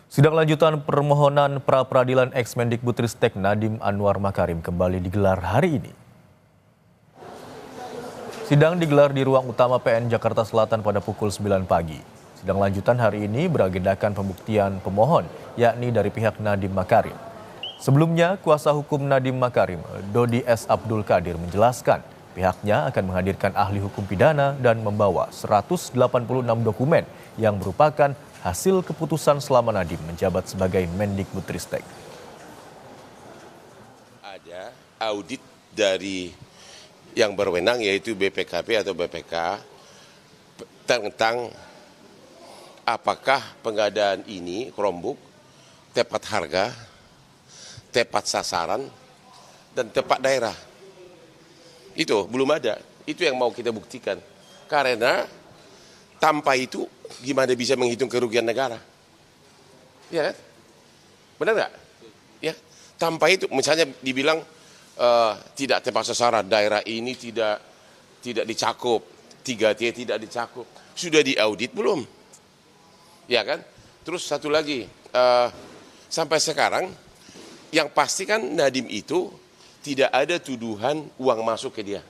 Sidang lanjutan permohonan pra-peradilan ex-Mendikbudristek Nadiem Anwar Makarim kembali digelar hari ini. Sidang digelar di ruang utama PN Jakarta Selatan pada pukul 9 pagi. Sidang lanjutan hari ini beragendakan pembuktian pemohon, yakni dari pihak Nadiem Makarim. Sebelumnya, kuasa hukum Nadiem Makarim, Dodi S. Abdul Qadir, menjelaskan pihaknya akan menghadirkan ahli hukum pidana dan membawa 186 dokumen yang merupakan hasil keputusan selama Nadiem menjabat sebagai Mendikbudristek. Ada audit dari yang berwenang yaitu BPKP atau BPK tentang apakah pengadaan ini Chromebook tepat harga, tepat sasaran, dan tepat daerah. Itu belum ada. Itu yang mau kita buktikan. Karena tanpa itu gimana bisa menghitung kerugian negara? Ya kan? Benar nggak? Ya. Tanpa itu misalnya dibilang tidak tepat sasaran, daerah ini tidak dicakup, 3T tidak dicakup. Sudah diaudit belum? Ya kan? Terus satu lagi, sampai sekarang yang pasti kan Nadiem itu tidak ada tuduhan uang masuk ke dia.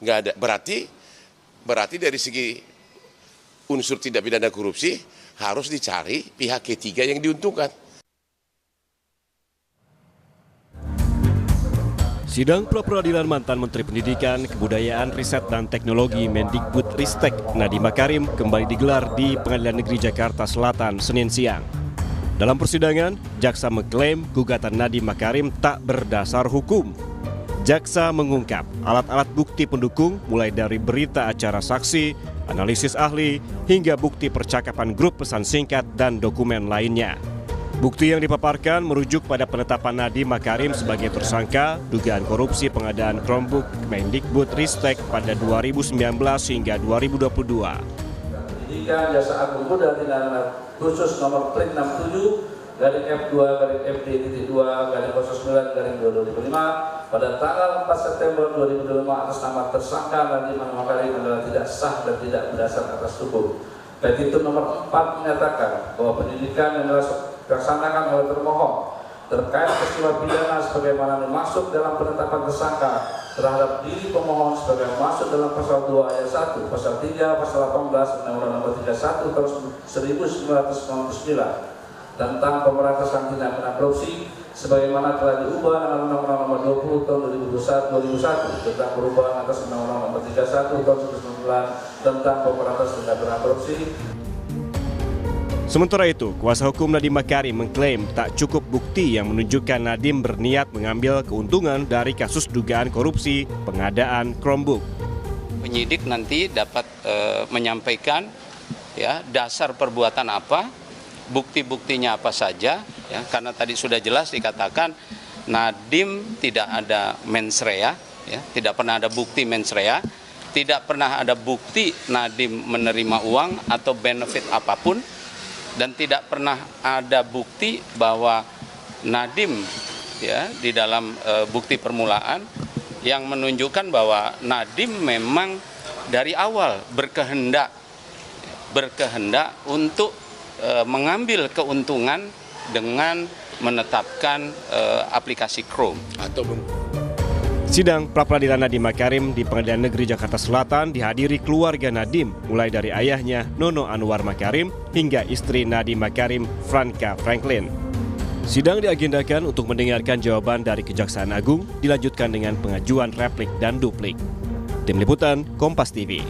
Nggak ada. Berarti dari segi unsur tindak pidana korupsi harus dicari pihak ketiga yang diuntungkan. Sidang pra-peradilan mantan Menteri Pendidikan, Kebudayaan, Riset, dan Teknologi Mendikbudristek Nadiem Makarim kembali digelar di Pengadilan Negeri Jakarta Selatan Senin siang. Dalam persidangan, jaksa mengklaim gugatan Nadiem Makarim tak berdasar hukum. Jaksa mengungkap alat-alat bukti pendukung mulai dari berita acara saksi, analisis ahli, hingga bukti percakapan grup pesan singkat dan dokumen lainnya. Bukti yang dipaparkan merujuk pada penetapan Nadiem Makarim sebagai tersangka dugaan korupsi pengadaan Chromebook Mendikbudristek pada 2019 hingga 2022. Pendidikan Jasa Agung Muda Tindak Khusus nomor Trik 67 garing F2 garing FD.2 garing 09 garing 2025 pada tanggal 4 September 2025 atas nama tersangka Nadiem Anwar Makarim adalah tidak sah dan tidak berdasar atas hukum. Petitum nomor 4 menyatakan bahwa pendidikan yang dilaksanakan oleh termohon terkait peristiwa pidana sebagaimana dimaksud dalam penetapan tersangka terhadap diri pemohon sebagai masuk dalam pasal 2 ayat 1, pasal 3, pasal 18 Undang-Undang Nomor 31 tahun 1999 tentang pemberantasan tindak pidana korupsi sebagaimana telah diubah dalam Undang-Undang Nomor 20 tahun 2001 tentang perubahan atas Undang-Undang Nomor 31 tahun 1999 tentang pemberantasan tindak pidana korupsi. Sementara itu, kuasa hukum Nadiem Makarim mengklaim tak cukup bukti yang menunjukkan Nadiem berniat mengambil keuntungan dari kasus dugaan korupsi pengadaan Chromebook. Penyidik nanti dapat menyampaikan ya dasar perbuatan apa, bukti-buktinya apa saja, ya karena tadi sudah jelas dikatakan Nadiem tidak ada mens rea, ya tidak pernah ada bukti mens rea, tidak pernah ada bukti Nadiem menerima uang atau benefit apapun. Dan tidak pernah ada bukti bahwa Nadiem ya di dalam bukti permulaan yang menunjukkan bahwa Nadiem memang dari awal berkehendak untuk mengambil keuntungan dengan menetapkan aplikasi Chrome. Sidang pra-peradilan Nadiem Makarim di Pengadilan Negeri Jakarta Selatan dihadiri keluarga Nadiem, mulai dari ayahnya Nono Anwar Makarim hingga istri Nadiem Makarim, Franka Franklin. Sidang diagendakan untuk mendengarkan jawaban dari Kejaksaan Agung, dilanjutkan dengan pengajuan replik dan duplik. Tim Liputan, Kompas TV.